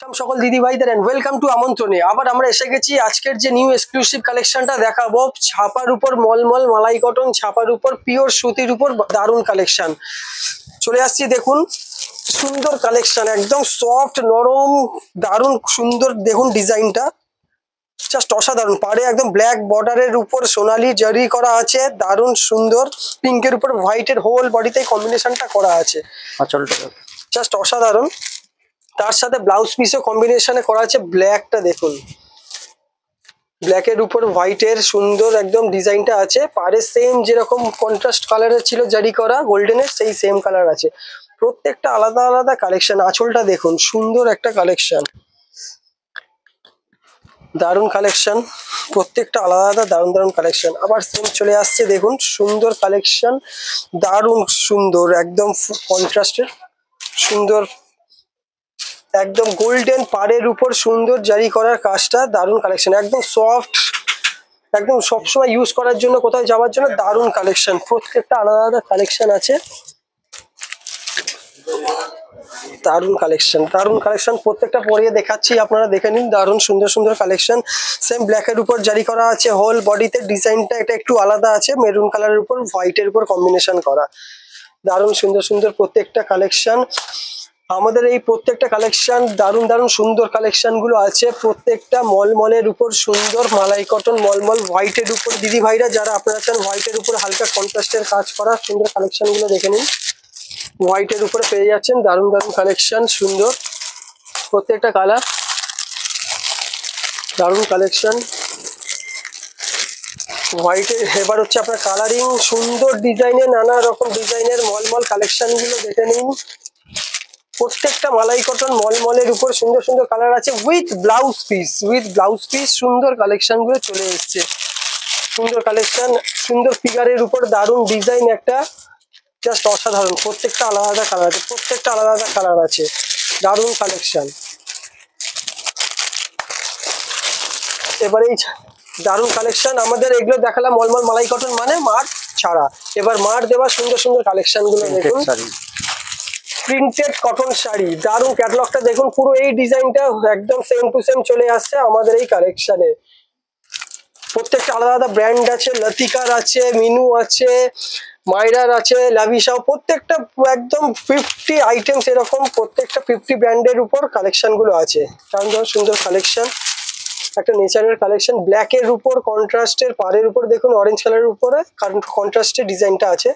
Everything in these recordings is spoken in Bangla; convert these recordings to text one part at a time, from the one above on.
সকল দিদি ভাইদের এন্ড ওয়েলকাম টু আমন্ত্রণে। আবার আমরা এসে গেছি আজকের যে নিউ এক্সক্লুসিভ কালেকশনটা দেখাবো। ছাপার উপর মলমল মালাই কটন, ছাপার উপর পিওর সুতির উপর দারুণ কালেকশন চলে আসছি। দেখুন সুন্দর কালেকশন, একদম সফট নরম দারুণ সুন্দর। দেখুন ডিজাইনটা জাস্ট অসাধারণ। পাড়ে একদম ব্ল্যাক বর্ডারের উপর সোনালি জারি করা আছে, দারুণ সুন্দর। পিঙ্কের উপর হোয়াইটের হোল বডিতে কম্বিনেশনটা করা আছে, জাস্ট অসাধারণ। তার সাথে ব্লাউজ পিসও কম্বিনেশনে করা আছে। ব্ল্যাকটা দেখুন, ব্ল্যাকের উপর হোয়াইটের সুন্দর একদম ডিজাইনটা আছে। পাড়ে সেম যেরকম কন্ট্রাস্ট কালারের ছিল জারি করা গোল্ডেনের, সেই সেম কালার আছে। প্রত্যেকটা আলাদা আলাদা কালেকশন। আঁচলটা দেখুন, সুন্দর একটা কালেকশন, দারুণ কালেকশন। প্রত্যেকটা আলাদা আলাদা দারুণ দারুণ কালেকশন। আবার সেম চলে আসছে, দেখুন সুন্দর কালেকশন, দারুণ সুন্দর একদম কন্ট্রাস্টের সুন্দর একদম গোল্ডেন পাড়ের উপর সুন্দর জারি করার কাজটা, দারুণ কালেকশন। একদম সফট, একদম সবসময় ইউজ করার জন্য, কোথাও যাওয়ার জন্য দারুণ কালেকশন। প্রত্যেকটা আলাদা আলাদা কালেকশন আছে, দারুণ কালেকশন দারুণ কালেকশন। প্রত্যেকটা পরিয়ে দেখাচ্ছি, আপনারা দেখে নিন। দারুণ সুন্দর সুন্দর কালেকশন। সেম ব্ল্যাকের উপর জারি করা আছে, হোল বডিতে ডিজাইনটা এটা একটু আলাদা আছে, মেরুন কালারের উপর হোয়াইটের উপর কম্বিনেশন করা, দারুণ সুন্দর সুন্দর প্রত্যেকটা কালেকশন। আমাদের এই প্রত্যেকটা কালেকশন দারুণ দারুণ সুন্দর কালেকশন গুলো আছে। প্রত্যেকটা মলমলের উপর সুন্দর মালাই কটন, মলমল হোয়াইটের উপর। দিদি ভাইরা যারা আপনারা চান হোয়াইটের উপর হালকা কন্ট্রাস্টের কাজ করা সুন্দর কালেকশন গুলো দেখে নিন। হোয়াইটের উপরে পেয়ে যাচ্ছেন দারুণ দারুণ কালেকশন, সুন্দর প্রত্যেকটা কালার, দারুণ কালেকশন। হোয়াইটের এবার হচ্ছে আপনার কালারিং, সুন্দর ডিজাইনের, নানা রকম ডিজাইনের মলমল কালেকশন গুলো দেখে নিন। প্রত্যেকটা মালাই কটন মলমলের উপর সুন্দর সুন্দর কালার আছে, উইথ ব্লাউজ পিস সুন্দর কালেকশন গুলো চলে এসছে। সুন্দর কালেকশন, সুন্দর ফিগারের উপর দারুণ ডিজাইন একটা, জাস্ট অসাধারণ। প্রত্যেকটা আলাদা আলাদা কালার আছে, প্রত্যেকটা আলাদা আলাদা কালার আছে, দারুণ কালেকশন। এবার এই দারুণ কালেকশন আমাদের এগুলো দেখালাম মলমল মালাই কটন মানে মার ছাড়া। এবার মার দেওয়া সুন্দর সুন্দর কালেকশন গুলো দেখুন। প্রিন্টেড কটন শাড়ি, দারুণ ক্যাটালগটা দেখুন। পুরো এই ডিজাইনটা একদম সেম টু সেম চলে আসছে আমাদের এই কালেকশনে। প্রত্যেকটা আলাদা আলাদা ব্র্যান্ড আছে, লতিকার আছে, মিনু আছে, মাইরার আছে, লাভিশাও। প্রত্যেকটা একদম 50 আইটেমস এরকম, প্রত্যেকটা 50 ব্র্যান্ডের উপর কালেকশন গুলো আছে। দারুণ সুন্দর কালেকশন, একটা নেচারের কালেকশন। ব্ল্যাকের উপর কন্ট্রাস্টের, পাড়ের উপর দেখুন অরেঞ্জ কালারের উপরে কন্ট্রাস্টের ডিজাইনটা আছে।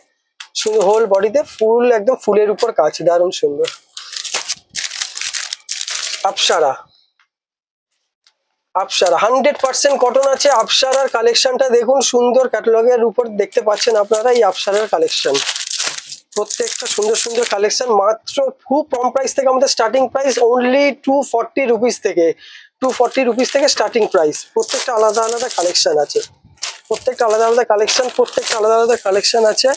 সুন্দর হোল বডিতে ফুল, একদম ফুলের উপর কাজ, দারুণ সুন্দর। আপসারা 100% কটন আছে। আপসারার কালেকশনটা দেখুন, সুন্দর ক্যাটালগের উপর দেখতে পাচ্ছেন আপনারা এই আপসারার কালেকশন। প্রত্যেকটা সুন্দর সুন্দর কালেকশন। মাত্র খুব কম প্রাইস থেকে আমাদের স্টার্টিং প্রাইস অনলি 240 রুপিস থেকে, 240 রুপিস থেকে স্টার্টিং প্রাইস। প্রত্যেকটা আলাদা আলাদা কালেকশন আছে, প্রত্যেকটা আলাদা আলাদা কালেকশন, প্রত্যেকটা আলাদা আলাদা কালেকশন আছে।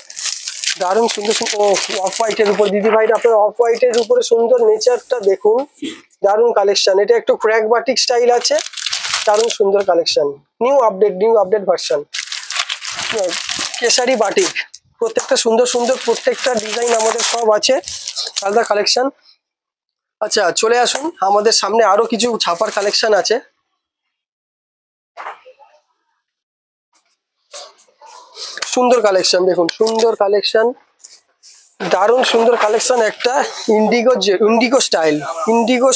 দারুণ সুন্দর সুন্দর অফ হোয়াইটের উপর দিদি ভাইরা আপনার অফ হোয়াইটের উপরে সুন্দর নেচারটা দেখুন, দারুণ কালেকশন। এটা একটু ক্র্যাক বাটিক স্টাইল আছে, দারুণ সুন্দর collection. New update version Kesari batik. প্রত্যেকটা সুন্দর সুন্দর প্রত্যেকটা ডিজাইন আমাদের সব আছে, আলাদা কালেকশন। আচ্ছা চলে আসুন, আমাদের সামনে আরো কিছু ছাপার কালেকশন আছে। সুন্দর কালেকশন দেখুন, সুন্দর কালেকশন, দারুণ সুন্দর কালেকশন। একটা ইন্ডিগো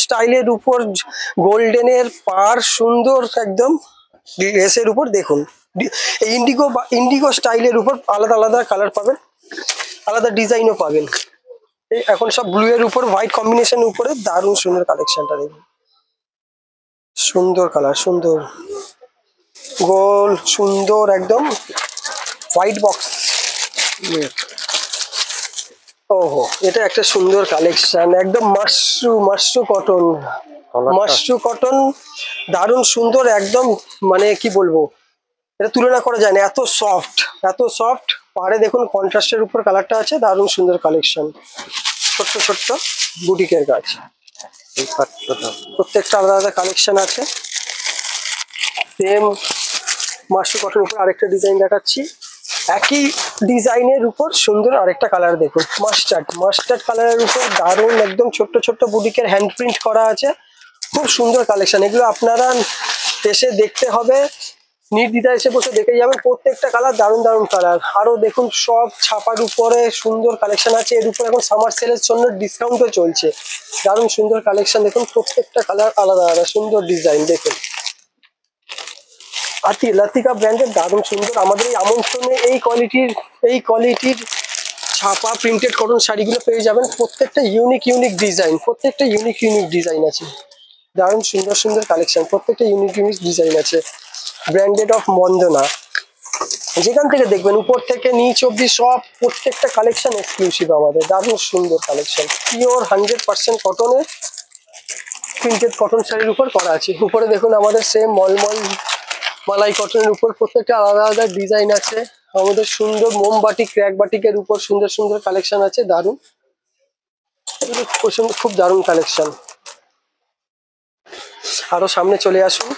স্টাইলের উপর গোল্ডেনের পার, সুন্দর একদম ড্রেসের উপর দেখুন। ইন্ডিগো স্টাইলের উপর আলাদা আলাদা কালার পাবেন, আলাদা ডিজাইনও পাবেন। এই এখন সব ব্লু এর উপর হোয়াইট কম্বিনেশন উপরে দারুণ সুন্দর কালেকশনটা দেখুন। সুন্দর কালার, সুন্দর গোল, সুন্দর একদম হোয়াইট বক্স। ওহো, এটা একটা সুন্দর কালেকশন, একদম মাশরু কটন, দারুণ সুন্দর একদম। মানে কি বলবো, এটা তুলনা করা যায় না, এত সফট। পাড়ে দেখুন কন্ট্রাস্টের উপর কালারটা আছে, দারুণ সুন্দর কালেকশন। ছোট্ট ছোট্ট বুটিকের কাজ, প্রত্যেকটা আলাদা আলাদা কালেকশন আছে। সেম মাশরু কটনের উপর আরেকটা ডিজাইন দেখাচ্ছি, একই ডিজাইনের উপর সুন্দর আরেকটা কালার দেখুন। মাস্টার্ড কালারের উপর দারুণ একদম ছোট্ট ছোট্ট বুটিকের হ্যান্ড প্রিন্ট করা আছে। খুব সুন্দর কালেকশন, এগুলো আপনারা এসে দেখতে হবে, নির্দ্বিধা এসে বসে দেখে যাবেন। প্রত্যেকটা কালার দারুণ দারুণ কালার। আরো দেখুন সব ছাপার উপরে সুন্দর কালেকশন আছে, এর উপরে এখন সামার সেলের জন্য ডিসকাউন্টও চলছে। দারুণ সুন্দর কালেকশন দেখুন, প্রত্যেকটা কালার আলাদা আলাদা, সুন্দর ডিজাইন দেখুন। লাতিকা ব্র্যান্ডের দারুণ সুন্দর। আমাদের এই আমন্ত্রণে এই কোয়ালিটির ছাপা প্রিন্টেড কটন শাড়িগুলো পেয়ে যাবেন। প্রত্যেকটা ইউনিক ডিজাইন আছে, দারুণ সুন্দর সুন্দর কালেকশন, প্রত্যেকটা ইউনিক ডিজাইন আছে। ব্র্যান্ডেড অফ মন্দনা, যেখান থেকে দেখবেন উপর থেকে নিচ অব্দি সব প্রত্যেকটা কালেকশন এক্সক্লুসিভ আমাদের। দারুণ সুন্দর কালেকশন, পিওর 100% কটনে প্রিন্টেড কটন শাড়ির উপর করা আছে। উপরে দেখুন আমাদের সেম মলমল মালাই কটনের উপর প্রত্যেকটা আলাদা আলাদা ডিজাইন আছে। আমাদের সুন্দর মোমবাটি ক্র্যাক বাটিকের উপর সুন্দর সুন্দর কালেকশন আছে, দারুণ, খুব দারুণ কালেকশন। আরো সামনে চলে আসুন,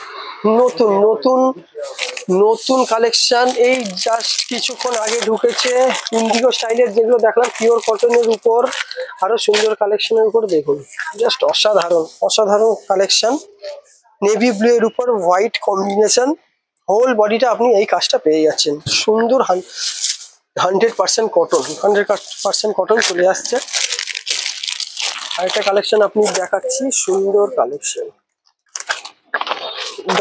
নতুন নতুন নতুন কালেকশন এই জাস্ট কিছুক্ষণ আগে ঢুকেছে। ইন্ডিগো স্টাইলের যেগুলো দেখলাম পিওর কটনের উপর আরো সুন্দর কালেকশনের উপর দেখুন, জাস্ট অসাধারণ অসাধারণ কালেকশন। নেভি ব্লু এর উপর হোয়াইট কম্বিনেশন, হোল বডিটা আপনি এই কাজটা পেয়ে যাচ্ছেন। সুন্দর 100% কটন চলে আসছে। আরেকটা কালেকশন আপনি দেখাচ্ছি, সুন্দর কালেকশন,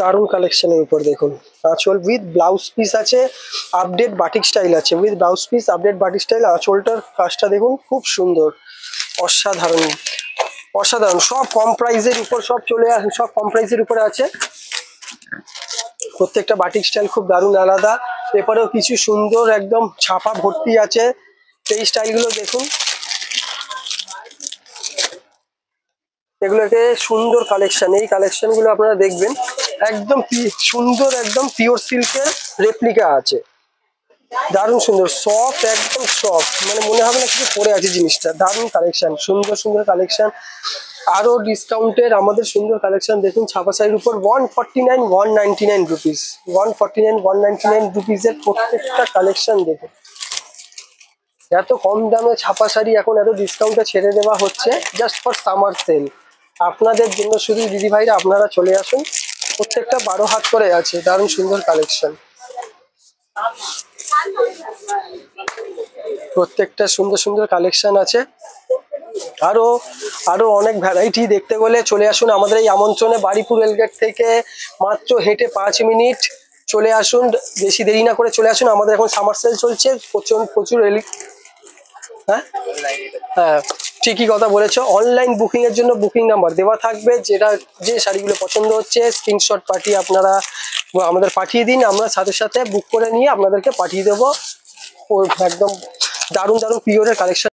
দারুণ কালেকশনের উপর দেখুন। আঁচল উইথ ব্লাউজ পিস আছে, আপডেট বাটিক স্টাইল আছে, with blouse piece update batik style. আঁচলটার কাজটা দেখুন, খুব সুন্দর, অসাধারণ অসাধারণ। সব কম প্রাইসের উপর সব কম প্রাইসের উপরে আছে। প্রত্যেকটা বাটিক স্টাইল খুব দারুণ আলাদা। এরপরেও কিছু সুন্দর একদম ছাপা ভর্তি আছে, এই স্টাইলগুলো দেখুন। এগুলোকে সুন্দর কালেকশন, এই কালেকশনগুলো আপনারা দেখবেন, একদম সুন্দর, একদম পিওর সিল্কের রেপ্লিকা আছে, দারুণ সুন্দর, সফট, একদম সফট, মানে মনে হবে না কিছু পরে আছে জিনিসটা। দারুণ কালেকশন, সুন্দর সুন্দর কালেকশন। আরো ডিসকাউন্টের আমাদের সুন্দর কালেকশন দেখুন। ছাপা শাড়ির উপর 149 199 রুপিস, 149 199 রুপিসের প্রত্যেকটা কালেকশন দেখুন। এত কম দামে ছাপা শাড়ি এখন এত ডিসকাউন্টে ছেড়ে দেওয়া হচ্ছে জাস্ট ফর সামার সেল আপনাদের জন্য। শুধু দিদি ভাইরা আপনারা চলে আসুন, প্রত্যেকটা 12 হাত করে আছে, দারুণ সুন্দর কালেকশন, প্রত্যেকটা সুন্দর সুন্দর কালেকশন আছে। আরো আরো অনেক ভ্যারাইটি দেখতে গেলে চলে আসুন আমাদের এই আমন্ত্রণে। বাড়িপুর রেলগেট থেকে মাত্র হেঁটে 5 মিনিট, চলে আসুন, বেশি দেরি না করে চলে আসুন। আমাদের এখন সামার সেল চলছে, প্রচুর হ্যাঁ হ্যাঁ ঠিকই কথা বলেছো। অনলাইন বুকিং এর জন্য বুকিং নাম্বার দেওয়া থাকবে, যে শাড়িগুলো পছন্দ হচ্ছে স্ক্রিনশট পাঠিয়ে আপনারা আমাদের পাঠিয়ে দিন, আমরা সাথে সাথে বুক করে নিয়ে আপনাদেরকে পাঠিয়ে দেবো। একদম দারুণ দারুণ পিওরের কালেকশন।